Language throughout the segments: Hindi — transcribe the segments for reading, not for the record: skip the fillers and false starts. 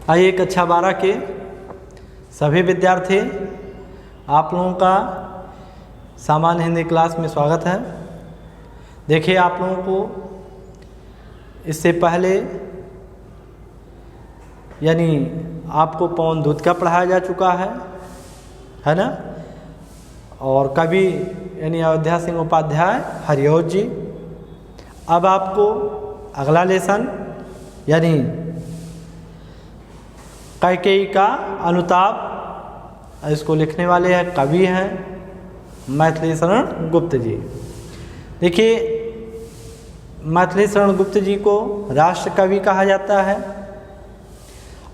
आइए कक्षा 12 के सभी विद्यार्थी, आप लोगों का सामान्य हिंदी क्लास में स्वागत है। देखिए, आप लोगों को इससे पहले यानी आपको पवन दूत का पढ़ाया जा चुका है ना। और कवि यानी अयोध्या सिंह उपाध्याय हरिऔध जी। अब आपको अगला लेसन यानी कैकेयी का अनुताप, इसको लिखने वाले हैं कवि हैं मैथिली शरण गुप्त जी। देखिए, मैथिली शरण गुप्त जी को राष्ट्र कवि कहा जाता है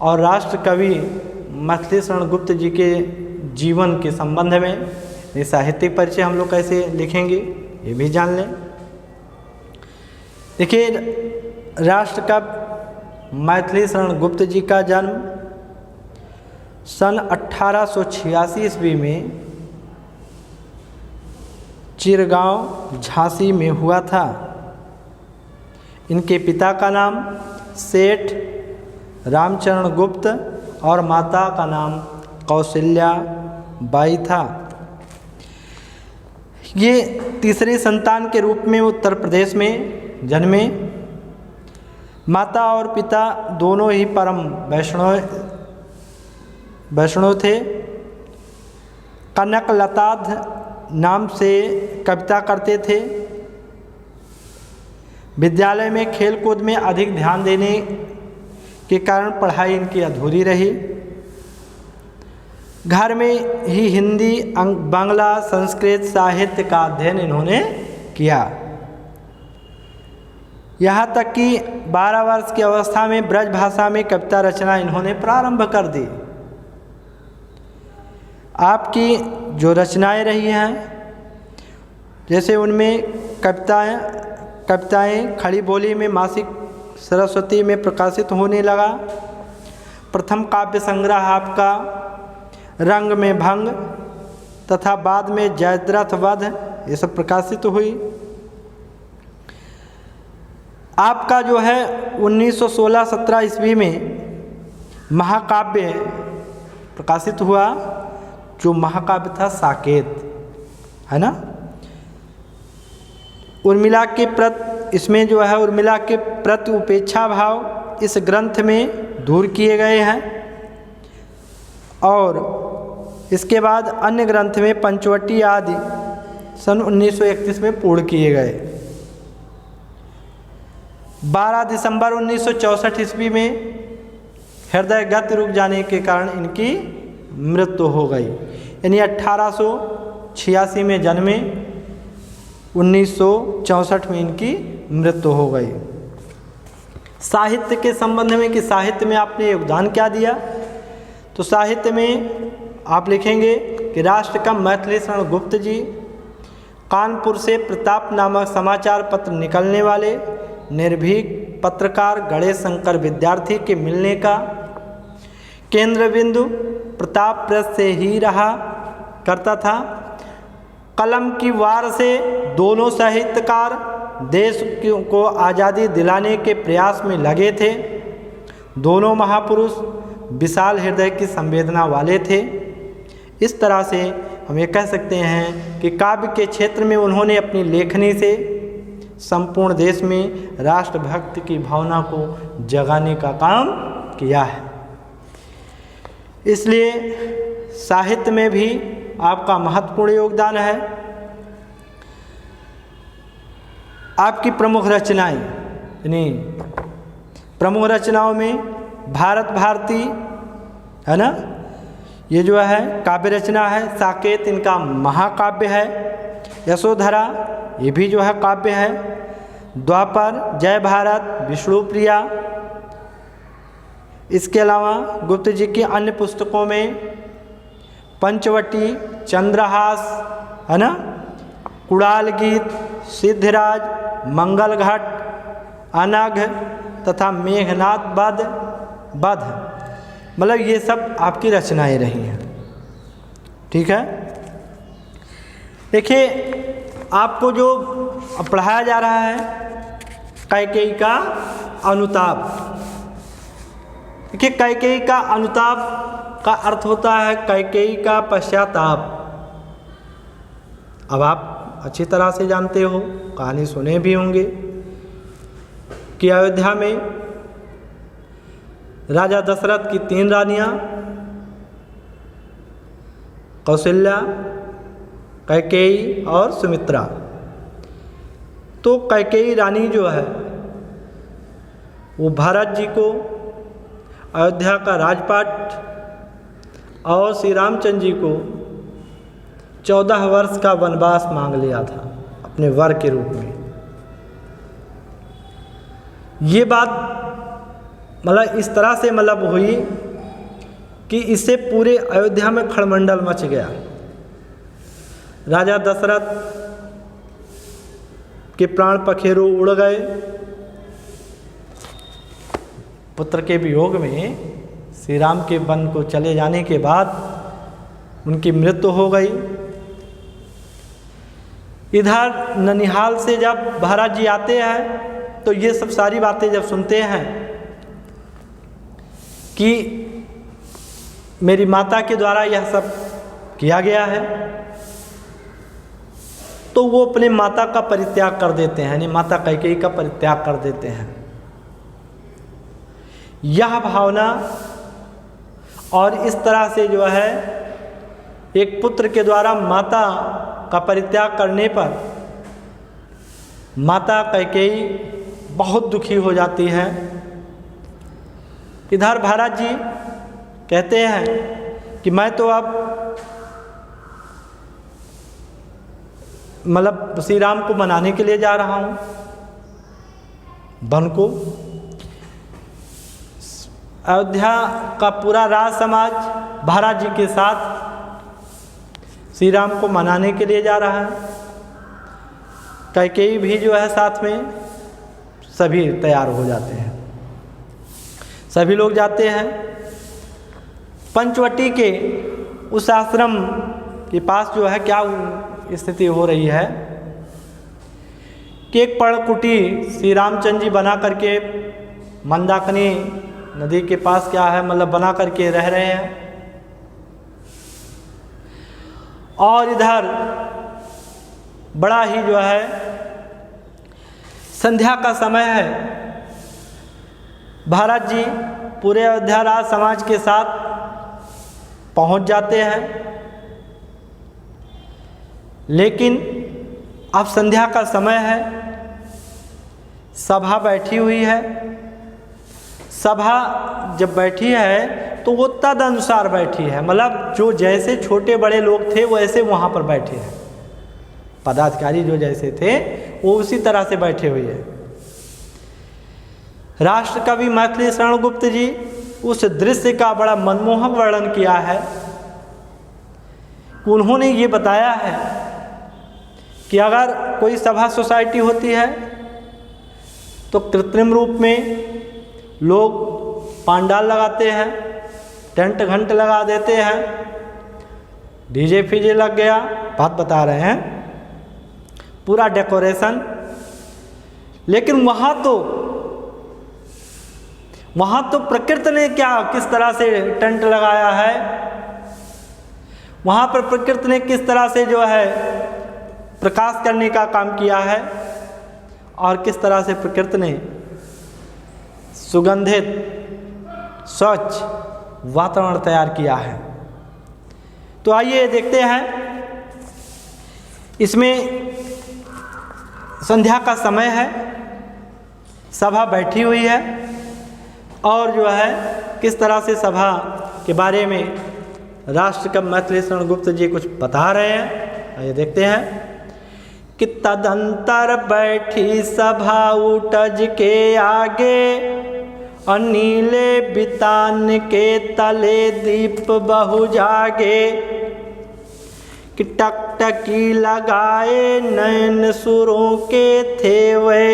और राष्ट्र कवि मैथिली शरण गुप्त जी के जीवन के संबंध में ये साहित्यिक परिचय हम लोग कैसे लिखेंगे ये भी जान लें। देखिए, राष्ट्र कवि मैथिली शरण गुप्त जी का जन्म सन 1886 ईस्वी में चिरगांव झांसी में हुआ था। इनके पिता का नाम सेठ रामचरण गुप्त और माता का नाम कौशल्या बाई था। ये तीसरे संतान के रूप में उत्तर प्रदेश में जन्मे। माता और पिता दोनों ही परम वैष्णव थे। कनक लताध नाम से कविता करते थे। विद्यालय में खेलकूद में अधिक ध्यान देने के कारण पढ़ाई इनकी अधूरी रही। घर में ही हिंदी, बांग्ला, संस्कृत साहित्य का अध्ययन इन्होंने किया। यहाँ तक कि 12 वर्ष की अवस्था में ब्रज भाषा में कविता रचना इन्होंने प्रारंभ कर दी। आपकी जो रचनाएं रही हैं, जैसे उनमें कविताएं खड़ी बोली में मासिक सरस्वती में प्रकाशित होने लगा। प्रथम काव्य संग्रह आपका रंग में भंग तथा बाद में जयद्रथ वध ये सब प्रकाशित हुई। आपका जो है 1916-17 ईस्वी में महाकाव्य प्रकाशित हुआ, जो महाकाव्य था साकेत, है ना। उर्मिला के प्रति इसमें जो है उर्मिला के प्रति उपेक्षा भाव इस ग्रंथ में दूर किए गए हैं। और इसके बाद अन्य ग्रंथ में पंचवटी आदि सन 1931 में पूर्ण किए गए। 12 दिसंबर 1964 ईस्वी में हृदय गति रुक जाने के कारण इनकी मृत्यु हो गई। यानी 1886 में जन्मे, 1964 में इनकी मृत्यु हो गई। साहित्य के संबंध में कि साहित्य में आपने योगदान क्या दिया, तो साहित्य में आप लिखेंगे कि राष्ट्र कवि मैथिली शरण गुप्त जी कानपुर से प्रताप नामक समाचार पत्र निकलने वाले निर्भीक पत्रकार गणेश शंकर विद्यार्थी के मिलने का केंद्र बिंदु प्रताप प्रेस से ही रहा करता था। कलम की वार से दोनों साहित्यकार देश को आज़ादी दिलाने के प्रयास में लगे थे। दोनों महापुरुष विशाल हृदय की संवेदना वाले थे। इस तरह से हम ये कह सकते हैं कि काव्य के क्षेत्र में उन्होंने अपनी लेखनी से संपूर्ण देश में राष्ट्रभक्ति की भावना को जगाने का काम किया है। इसलिए साहित्य में भी आपका महत्वपूर्ण योगदान है। आपकी प्रमुख रचनाएं, यानी प्रमुख रचनाओं में भारत भारती, है ना, ये जो है काव्य रचना है। साकेत इनका महाकाव्य है। यशोधरा ये भी जो है काव्य है। द्वापर, जय भारत, विष्णुप्रिया। इसके अलावा गुप्त जी की अन्य पुस्तकों में पंचवटी, चंद्रहास, है ना, कुड़ाल गीत, सिद्धराज, मंगल घट, अनघ तथा मेघनाथ बध, मतलब ये सब आपकी रचनाएं रही हैं। ठीक है। देखिए, आपको जो पढ़ाया जा रहा है कैकेयी का अनुताप, देखिए, कैकेयी का अनुताप का अर्थ होता है कैकेयी का पश्चाताप। अब आप अच्छी तरह से जानते हो, कहानी सुने भी होंगे कि अयोध्या में राजा दशरथ की 3 रानियां, कौशल्या, कैकेयी और सुमित्रा। तो कैकेयी रानी जो है वो भरत जी को अयोध्या का राजपाट और श्री रामचंद्र जी को 14 वर्ष का वनवास मांग लिया था अपने वर के रूप में। ये बात मतलब इस तरह से मतलब हुई कि इससे पूरे अयोध्या में खड़मंडल मच गया। राजा दशरथ के प्राण पखेरु उड़ गए। पुत्र के वियोग में श्री राम के वन को चले जाने के बाद उनकी मृत्यु हो गई। इधर ननिहाल से जब भरत जी आते हैं तो ये सब सारी बातें जब सुनते हैं कि मेरी माता के द्वारा यह सब किया गया है, तो वो अपने माता का परित्याग कर देते हैं, यानी माता कैकेयी का परित्याग कर देते हैं। यह भावना और इस तरह से जो है एक पुत्र के द्वारा माता का परित्याग करने पर माता कैकेयी बहुत दुखी हो जाती है। इधर भरत जी कहते हैं कि मैं तो अब मतलब श्री राम को मनाने के लिए जा रहा हूँ वन को। अयोध्या का पूरा राज समाज भरत जी के साथ श्री राम को मनाने के लिए जा रहा है। कैकेयी भी जो है साथ में, सभी तैयार हो जाते हैं, सभी लोग जाते हैं। पंचवटी के उस आश्रम के पास जो है क्या स्थिति हो रही है कि एक पर्णकुटी श्री रामचंद्र जी बना करके मंदाकिनी नदी के पास क्या है मतलब बना करके रह रहे हैं। और इधर बड़ा ही जो है संध्या का समय है। भरत जी पूरे अयोध्या राज समाज के साथ पहुंच जाते हैं, लेकिन अब संध्या का समय है, सभा बैठी हुई है। सभा जब बैठी है तो वो तद अनुसार बैठी है, मतलब जो जैसे छोटे बड़े लोग थे वैसे वहाँ पर बैठे हैं। पदाधिकारी जो जैसे थे वो उसी तरह से बैठे हुए हैं। राष्ट्र कवि मैथिली शरण गुप्त जी उस दृश्य का बड़ा मनमोहक वर्णन किया है। उन्होंने ये बताया है कि अगर कोई सभा सोसाइटी होती है तो कृत्रिम रूप में लोग पांडाल लगाते हैं, टेंट घंट लगा देते हैं, डीजे फीजे लग गया, बात बता रहे हैं, पूरा डेकोरेशन। लेकिन वहाँ तो प्रकृति ने क्या किस तरह से टेंट लगाया है, वहाँ पर प्रकृति ने किस तरह से जो है प्रकाश करने का काम किया है और किस तरह से प्रकृति ने सुगंधित स्वच्छ वातावरण तैयार किया है। तो आइए देखते हैं, इसमें संध्या का समय है, सभा बैठी हुई है और जो है किस तरह से सभा के बारे में राष्ट्र कवि मैथिली शरण गुप्त जी कुछ बता रहे हैं। आइए देखते हैं कि तदंतर बैठी सभा उटज के आगे, और नीले बितान के तले दीप बहु जागे, कि टकटकी लगाए नयन सुरों के थे वे,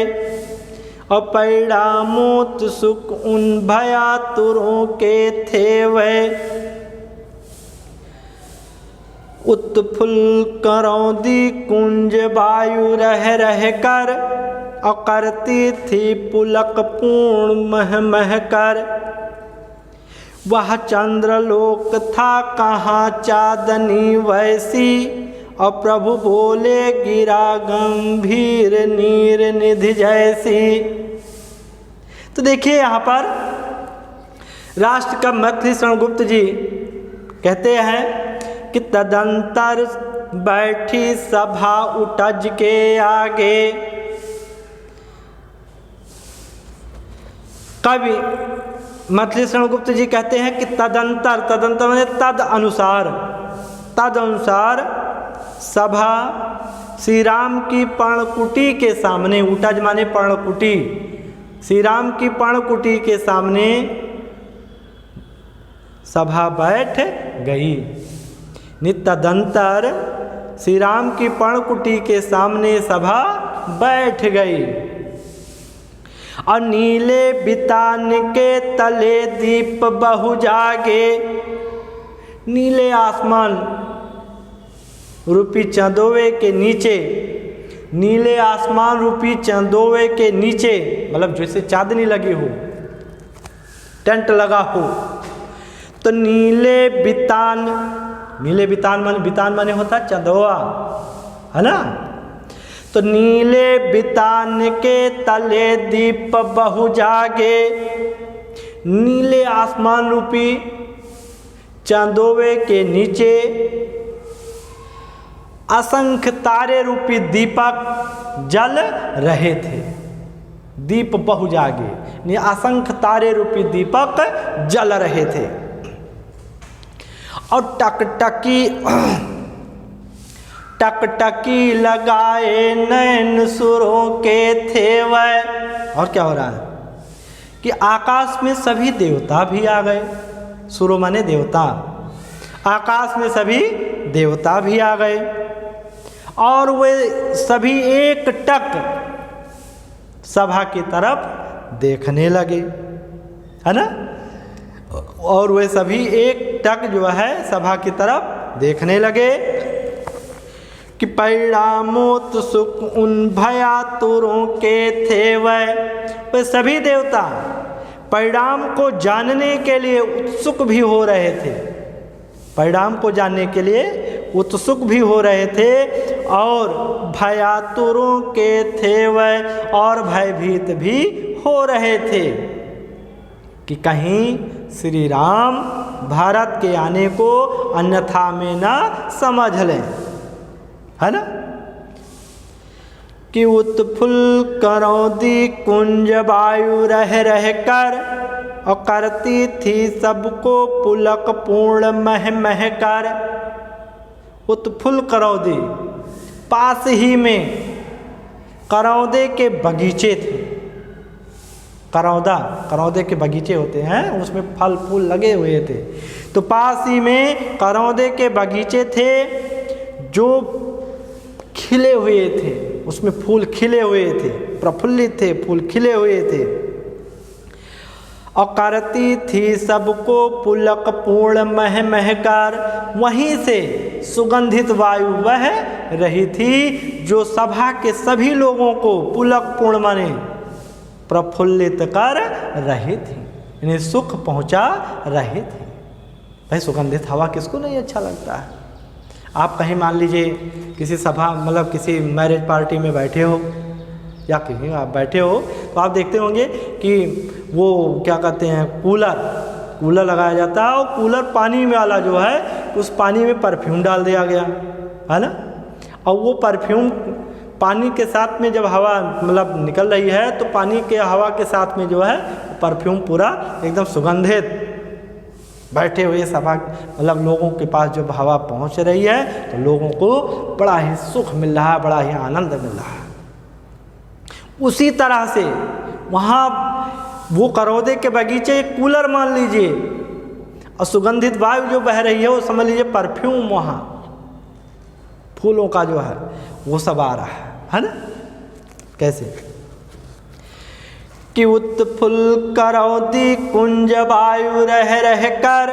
और पैड़ा मोत सुख उन भयातुरों के थे वे, उत्फुल करौदी कुंज वायु रह रह कर, और करती थी पुलक पूर्ण मह मह कर, वह चंद्रलोक था कहाँ चांदनी वैसी, और प्रभु बोले गिरा गंभीर नीर निधि जैसी। तो देखिए यहाँ पर राष्ट्र कवि मैथिली शरण गुप्त जी कहते हैं कि तदंतर बैठी सभा उटज के आगे। कवि मैथिली शरण गुप्त जी कहते हैं कि तदंतर, तदंतर माने तद अनुसार सभा श्री राम की पर्णकुटी के सामने, उटज माने पर्णकुटी, श्री राम की पर्णकुटी के सामने सभा बैठ गई। नितदंतर श्री राम की पर्णकुटी के सामने सभा बैठ गई। और नीले बितान के तले दीप बहु जागे। नीले आसमान रूपी चंदोवे के नीचे, नीले आसमान रूपी चंदोवे के नीचे, मतलब जैसे चांदनी लगी हो, टेंट लगा हो, तो नीले बितान, नीले बितान माने होता चंदोआ, है ना। तो नीले बितान के तले दीप बहु जागे। नीले आसमान रूपी चंदोवे के नीचे असंख्य तारे रूपी दीपक जल रहे थे। दीप बहु जागे, असंख्य तारे रूपी दीपक जल रहे थे। और टकटकी लगाए नैन सुरों के थे वह। और क्या हो रहा है कि आकाश में सभी देवता भी आ गए। सुरो माने देवता, आकाश में सभी देवता भी आ गए और वे सभी एक टक सभा की तरफ देखने लगे, है ना। और वे सभी एक टक जो है सभा की तरफ देखने लगे कि परिणामोत सुख उन भयातुरों के थे वे सभी देवता परिणाम को जानने के लिए उत्सुक भी हो रहे थे। परिणाम को जानने के लिए उत्सुक भी हो रहे थे और भयातुरों के थे वह, और भयभीत भी हो रहे थे कि कहीं श्री राम भारत के आने को अन्यथा में ना समझ लें, है ना। कि उत्फुल्ल करौदी कुंज वायु रह कर, और करती थी सबको पुलक पूर्ण मह कर। उत्फुल्ल करौदी, पास ही में करौदे के बगीचे थे। करौदे के बगीचे होते हैं, उसमें फल फूल लगे हुए थे। तो पास ही में करौदे के बगीचे थे जो खिले हुए थे, उसमें फूल खिले हुए थे, प्रफुल्लित थे, फूल खिले हुए थे। और करती थी सबको पुलक पूर्ण मह कर, वहीं से सुगंधित वायु वह रही थी जो सभा के सभी लोगों को पुलक पूर्ण माने प्रफुल्लित कर रही थी, इन्हें सुख पहुंचा रहे थे। भाई सुगंधित हवा किसको नहीं अच्छा लगता है। आप कहीं मान लीजिए किसी सभा मतलब किसी मैरिज पार्टी में बैठे हो या कहीं आप बैठे हो तो आप देखते होंगे कि वो क्या कहते हैं कूलर लगाया जाता है और कूलर पानी में वाला जो है उस पानी में परफ्यूम डाल दिया गया, है ना। और वो परफ्यूम पानी के साथ में जब हवा मतलब निकल रही है तो पानी के हवा के साथ में जो है परफ्यूम पूरा एकदम सुगंधित बैठे हुए सभा मतलब लोगों के पास जब हवा पहुंच रही है तो लोगों को बड़ा ही सुख मिल रहा है, बड़ा ही आनंद मिल रहा है। उसी तरह से वहाँ वो करौदे के बगीचे कूलर मान लीजिए और सुगंधित वायु जो बह रही है वो समझ लीजिए परफ्यूम, वहाँ फूलों का जो है वो सब आ रहा है ना। कैसे कि उत्फुल्ल करौदी कुंज वायु रह कर,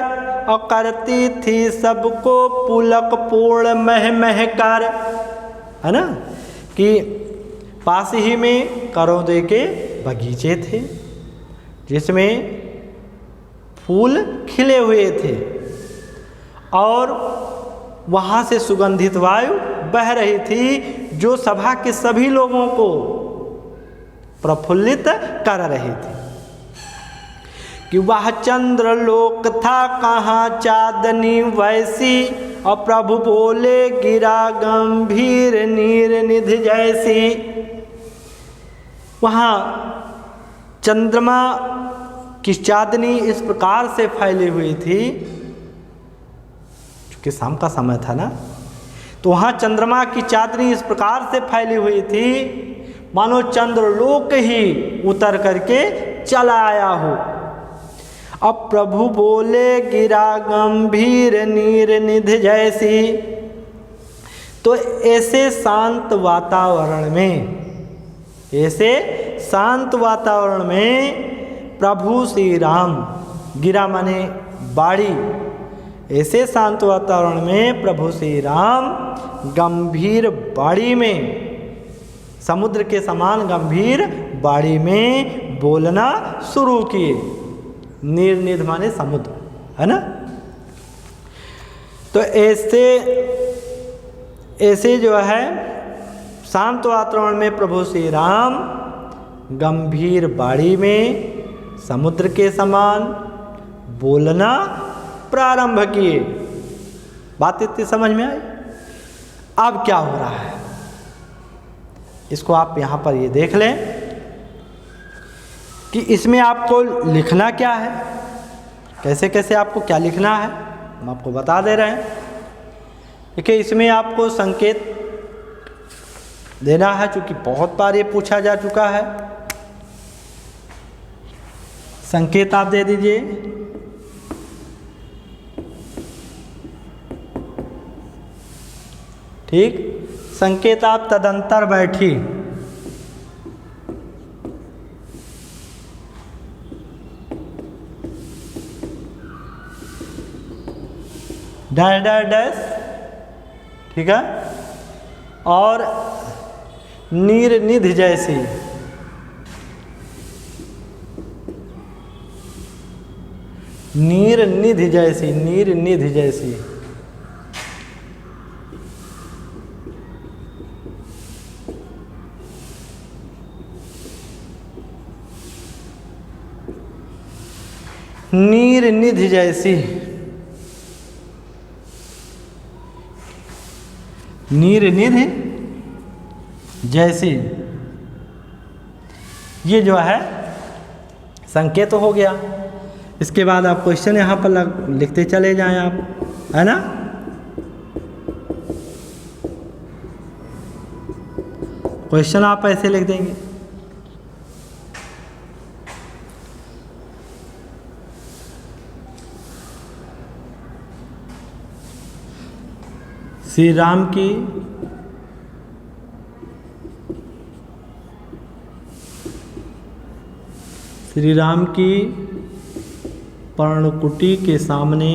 और करती थी सबको पुलक पूर्ण मह कर, है ना। कि पास ही में करौदे के बगीचे थे जिसमें फूल खिले हुए थे और वहाँ से सुगंधित वायु बह रही थी जो सभा के सभी लोगों को प्रफुल्लित कर रही थी कि वह चंद्रलोक था कहाँ चांदनी वैसी, और प्रभु बोले गिरा गंभीर नीर निधि जैसी। वहाँ चंद्रमा की चांदनी इस प्रकार से फैली हुई थी, क्योंकि शाम का समय था ना, तो वहाँ चंद्रमा की चांदनी इस प्रकार से फैली हुई थी मानो चंद्रलोक ही उतर करके चला आया हो। अब प्रभु बोले गिरा गंभीर नीर निधि जैसी। तो ऐसे शांत वातावरण में प्रभु श्री राम, गिरा माने बाड़ी, ऐसे शांत वातावरण में प्रभु श्री राम गंभीर बाड़ी में, समुद्र के समान गंभीर बाड़ी में बोलना शुरू किए। निर्निध माने समुद्र, है ना। तो ऐसे जो है शांत वातावरण में प्रभु श्री राम गंभीर बाड़ी में समुद्र के समान बोलना प्रारंभ किए। बात इतनी समझ में आई। अब क्या हो रहा है इसको आप यहाँ पर ये देख लें कि इसमें आपको लिखना क्या है, कैसे कैसे आपको क्या लिखना है, हम आपको बता दे रहे हैं। देखिए, इसमें आपको संकेत देना है, चूँकि बहुत बार ये पूछा जा चुका है। संकेत आप दे दीजिए। ठीक, संकेत आप तदंतर बैठी। डैश डैश डैश, ठीक है। और नीर निधि जैसी, नीर निधि जैसी, नीर निधि जैसी। नीर निधि जैसी, नीर निधि जैसी, ये जो है संकेत हो गया। इसके बाद आप क्वेश्चन यहाँ पर लिखते चले जाएं आप, है ना। क्वेश्चन आप ऐसे लिख देंगे। श्री राम की पर्णकुटी के सामने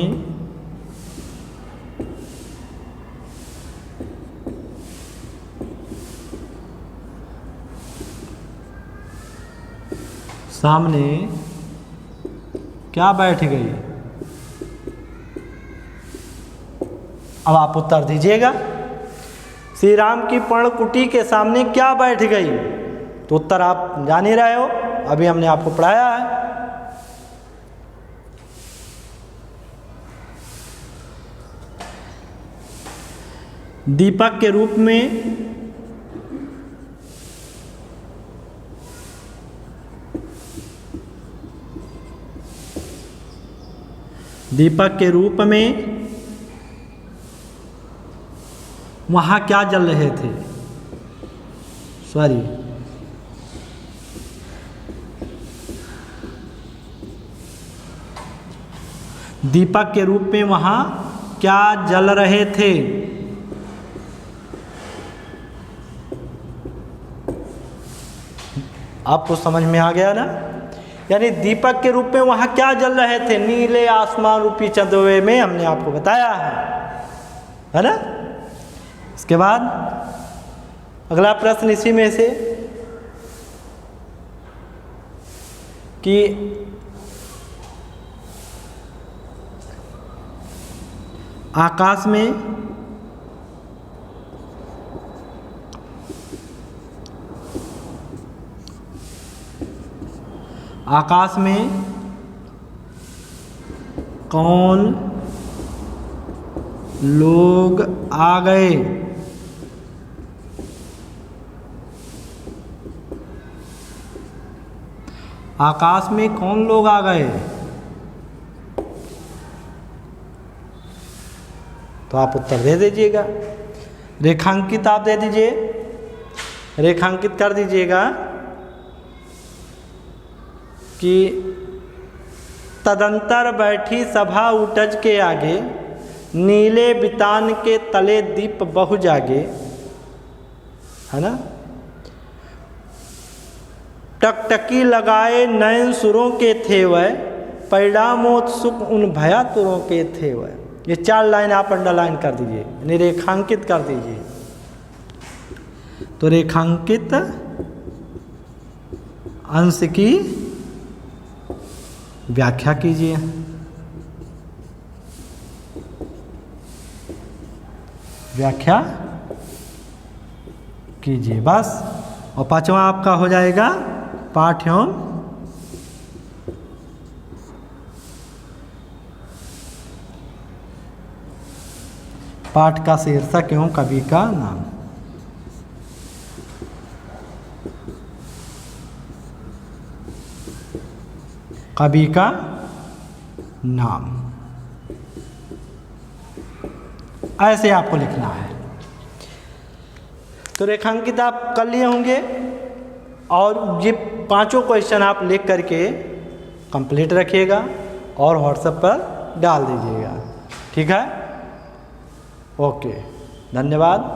क्या बैठ गई। अब आप उत्तर दीजिएगा, श्री राम की पर्णकुटी के सामने क्या बैठ गई। तो उत्तर आप जान ही रहे हो, अभी हमने आपको पढ़ाया है। दीपक के रूप में वहाँ क्या जल रहे थे, सॉरी, दीपक के रूप में वहाँ क्या जल रहे थे। आपको समझ में आ गया ना। यानी दीपक के रूप में वहाँ क्या जल रहे थे, नीले आसमान रूपी चंदोए में, हमने आपको बताया है ना। इसके बाद अगला प्रश्न इसी में से कि आकाश में कौन लोग आ गए? आकाश में कौन लोग आ गए? तो आप उत्तर दे दीजिएगा। रेखांकित आप दे दीजिए, रेखांकित कर दीजिएगा कि तदंतर बैठी सभा उटज के आगे, नीले बितान के तले दीप बहु जागे, है ना। टकटकी लगाए नयन सुरों के थे वह, परिणामोत्सुक उन भयातुरों के थे वह। ये 4 लाइन आप अंडरलाइन कर दीजिए, यानी रेखांकित कर दीजिए। तो रेखांकित अंश की व्याख्या कीजिए। व्याख्या कीजिए बस। और 5वां आपका हो जाएगा पाठ एवं पाठ का शीर्षक एवं कवि का नाम। कवि का नाम ऐसे आपको लिखना है। तो रेखांकित आप कर लिए होंगे और ये 5 क्वेश्चन आप लिख करके कंप्लीट रखिएगा और व्हाट्सएप पर डाल दीजिएगा। ठीक है, ओके, धन्यवाद।